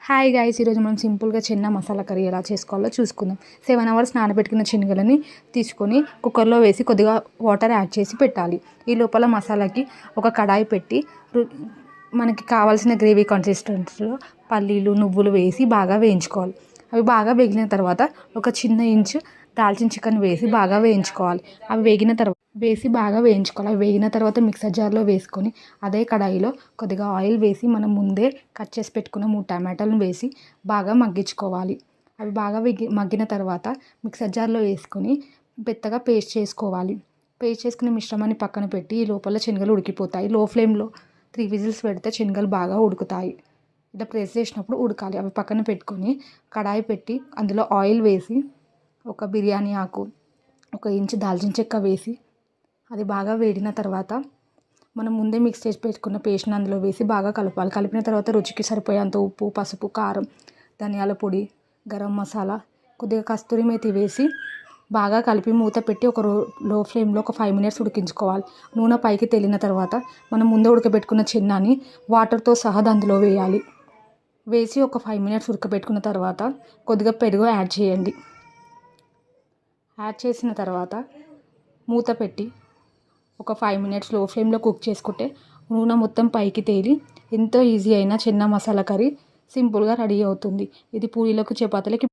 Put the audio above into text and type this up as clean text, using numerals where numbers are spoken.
Hi guys, ఈరోజు మనం సింపుల్గా చిన్న మసాలా కర్రీ ఎలా చేసుకోవాలో చూసుకుందాం. 7 అవర్స్ నానబెట్టుకున్న శనగలని తీసుకొని కుక్కర్లో వేసి కొద్దిగా వాటర్ యాడ్ చేసి పెట్టాలి. ఈ లోపల మసాలాకి ఒక కడాయి పెట్టి మనకి కావాల్సిన గ్రేవీ కన్సిస్టెన్సీలో పల్లీలు నువ్వులు వేసి బాగా వేయించుకోవాలి. అవి బాగా వేగిన తర్వాత ఒక చిన్న ఇంచు దాల్చిన చికెన్ వేసి బాగా వేయించుకోవాలి. అవి వేగిన తర్వాత మిక్సర్ జార్లో వేసుకొని అదే కడాయిలో కొద్దిగా ఆయిల్ వేసి మనం ముందే కట్ చేసి పెట్టుకున్న 3 టమాటాలను వేసి బాగా మగ్గించుకోవాలి. అవి బాగా మగ్గిన తర్వాత మిక్సర్ జార్లో వేసుకొని పెద్దగా పేస్ట్ చేసుకోవాలి. పేస్ట్ చేసుకున్న మిశ్రమాన్ని పక్కన పెట్టి ఈ లోపల శనగలు ఉడికిపోతాయి. లో ఫ్లేమ్లో 3 విజిల్స్ పెడితే శనగలు బాగా ఉడుకుతాయి. ఇలా ప్రెస్ చేసినప్పుడు ఉడకాలి. అవి పక్కన పెట్టుకొని కడాయి పెట్టి అందులో ఆయిల్ వేసి ఒక బిర్యానీ ఆకు, ఒక ఇంచు దాల్చిన చెక్క వేసి అది బాగా వేడిన తర్వాత మనం ముందే మిక్స్ చేసి పెట్టుకున్న పేస్ట్ని అందులో వేసి బాగా కలపాలి. కలిపిన తర్వాత రుచికి సరిపోయేంత ఉప్పు, పసుపు, కారం, ధనియాల పొడి, గరం మసాలా, కొద్దిగా కస్తూరి మేతి వేసి బాగా కలిపి మూత పెట్టి లో ఫ్లేమ్లో ఒక 5 మినిట్స్ ఉడికించుకోవాలి. నూనె పైకి తేలిన తర్వాత మనం ముందే ఉడకబెట్టుకున్న చిన్నాని వాటర్తో సహా అందులో వేయాలి. వేసి ఒక 5 మినిట్స్ ఉడకబెట్టుకున్న తర్వాత కొద్దిగా పెరుగు యాడ్ చేయండి. యాడ్ చేసిన తర్వాత మూత పెట్టి ఒక 5 మినిట్స్ లో ఫ్లేమ్లో కుక్ చేసుకుంటే నూనె మొత్తం పైకి తేలి ఎంతో ఈజీ అయిన చిన్న మసాలా కర్రీ సింపుల్గా రెడీ అవుతుంది. ఇది పూరీలకు, చపాతీలకి